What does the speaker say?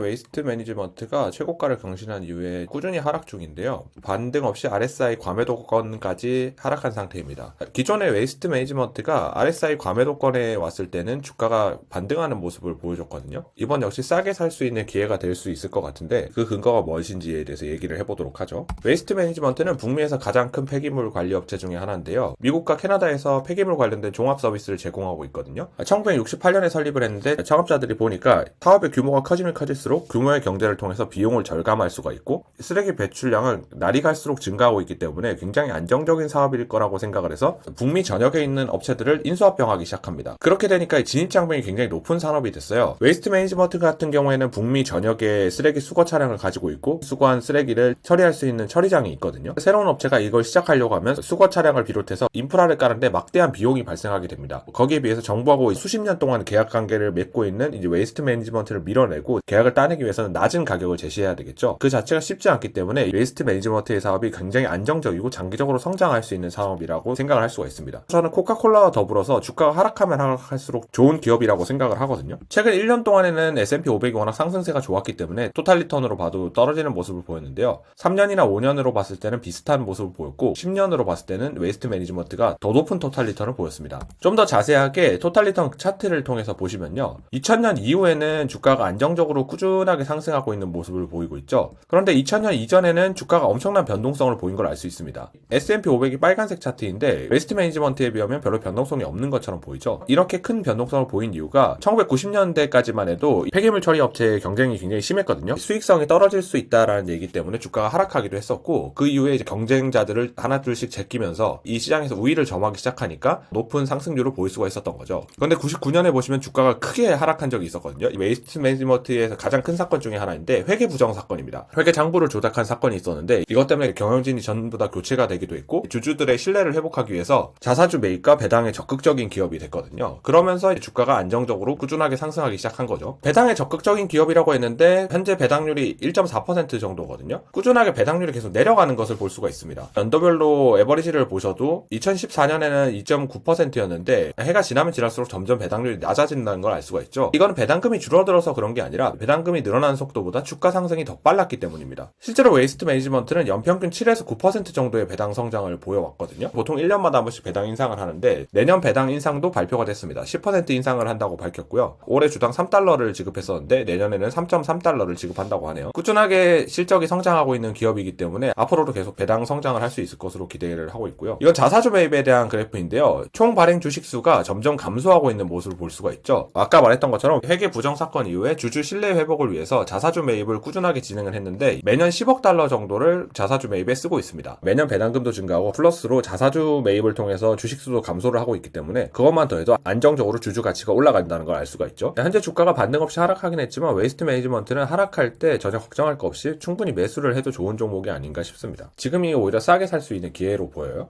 웨이스트 매니지먼트가 최고가를 경신한 이후에 꾸준히 하락 중인데요. 반등 없이 RSI 과매도권까지 하락한 상태입니다. 기존의 웨이스트 매니지먼트가 RSI 과매도권에 왔을 때는 주가가 반등하는 모습을 보여줬거든요. 이번 역시 싸게 살 수 있는 기회가 될 수 있을 것 같은데 그 근거가 무엇인지에 대해서 얘기를 해보도록 하죠. 웨이스트 매니지먼트는 북미에서 가장 큰 폐기물 관리 업체 중에 하나인데요. 미국과 캐나다에서 폐기물 관련된 종합 서비스를 제공하고 있거든요. 1968년에 설립을 했는데 창업자들이 보니까 사업의 규모가 커지면 커질수록 규모의 경제를 통해서 비용을 절감할 수가 있고 쓰레기 배출량은 날이 갈수록 증가하고 있기 때문에 굉장히 안정적인 사업일 거라고 생각을 해서 북미 전역에 있는 업체들을 인수합병하기 시작합니다. 그렇게 되니까 진입장벽이 굉장히 높은 산업이 됐어요. 웨이스트 매니지먼트 같은 경우에는 북미 전역에 쓰레기 수거 차량을 가지고 있고 수거한 쓰레기를 처리할 수 있는 처리장이 있거든요. 새로운 업체가 이걸 시작하려고 하면 수거 차량을 비롯해서 인프라를 까는데 막대한 비용이 발생하게 됩니다. 거기에 비해서 정부하고 수십 년 동안 계약 관계를 맺고 있는 이제 웨이스트 매니지먼트를 밀어내고 계약을 따내기 위해서는 낮은 가격을 제시해야 되겠죠. 그 자체가 쉽지 않기 때문에 웨이스트 매니지먼트의 사업이 굉장히 안정적이고 장기적으로 성장할 수 있는 사업이라고 생각을 할 수가 있습니다. 저는 코카콜라와 더불어서 주가가 하락하면 하락할수록 좋은 기업이라고 생각을 하거든요. 최근 1년 동안에는 S&P 500이 워낙 상승세가 좋았기 때문에 토탈 리턴으로 봐도 떨어지는 모습을 보였는데요. 3년이나 5년으로 봤을 때는 비슷한 모습을 보였고 10년으로 봤을 때는 웨이스트 매니지먼트가 더 높은 토탈 리턴을 보였습니다. 좀 더 자세하게 토탈 리턴 차트를 통해서 보시면요. 2000년 이후에는 주가가 안정적으로 꾸준하게 상승하고 있는 모습을 보이고 있죠. 그런데 2000년 이전에는 주가가 엄청난 변동성을 보인 걸 알 수 있습니다. S&P 500이 빨간색 차트인데 웨이스트 매니지먼트에 비하면 별로 변동성이 없는 것처럼 보이죠. 이렇게 큰 변동성을 보인 이유가 1990년대까지만 해도 폐기물 처리 업체의 경쟁이 굉장히 심했거든요. 수익성이 떨어질 수 있다라는 얘기 때문에 주가가 하락하기도 했었고 그 이후에 이제 경쟁자들을 하나둘씩 제끼면서 이 시장에서 우위를 점하기 시작하니까 높은 상승률을 보일 수가 있었던 거죠. 그런데 99년에 보시면 주가가 크게 하락한 적이 있었거든요. 이 웨이스트 매니지먼트에서 가장 큰 사건 중에 하나인데 회계 부정 사건입니다. 회계 장부를 조작한 사건이 있었는데 이것 때문에 경영진이 전부 다 교체가 되기도 했고 주주들의 신뢰를 회복하기 위해서 자사주 매입과 배당에 적극적인 기업이 됐거든요. 그러면서 주가가 안정적으로 꾸준하게 상승하기 시작한 거죠. 배당에 적극적인 기업이라고 했는데 현재 배당률이 1.4% 정도거든요. 꾸준하게 배당률이 계속 내려가는 것을 볼 수가 있습니다. 연도별로 에버리지를 보셔도 2014년에는 2.9%였는데 해가 지나면 지날수록 점점 배당률이 낮아진다는 걸 알 수가 있죠. 이건 배당금이 줄어들어서 그런 게 아니라 배당금이 늘어나는 속도보다 주가 상승이 더 빨랐기 때문입니다. 실제로 웨이스트 매니지먼트는 연평균 7에서 9% 정도의 배당 성장을 보여왔거든요. 보통 1년마다 한 번씩 배당 인상을 하는데 내년 배당 인상도 발표가 됐습니다. 10% 인상을 한다고 밝혔고요. 올해 주당 3달러를 지급했었는데 내년에는 3.3달러를 지급한다고 하네요. 꾸준하게 실적이 성장하고 있는 기업이기 때문에 앞으로도 계속 배당 성장을 할 수 있을 것으로 기대를 하고 있고요. 이건 자사주 매입에 대한 그래프인데요. 총 발행 주식 수가 점점 감소하고 있는 모습을 볼 수가 있죠. 아까 말했던 것처럼 회계 부정 사건 이후에 주주 신뢰 회복을 위해서 자사주 매입을 꾸준하게 진행을 했는데 매년 10억 달러 정도를 자사주 매입에 쓰고 있습니다. 매년 배당금도 증가하고 플러스로 자사주 매입을 통해서 주식 수도 감소를 하고 있기 때문에 그것만 더해도 안정적으로 주주 가치가 올라간다는 걸 알 수가 있죠. 현재 주가가 반등 없이 하락하긴 했지만 웨이스트 매니지먼트는 하락할 때 전혀 걱정할 거 없이 충분히 매수를 해도 좋은 종목이 아닌가 싶습니다. 지금이 오히려 싸게 살 수 있는 기회로 보여요.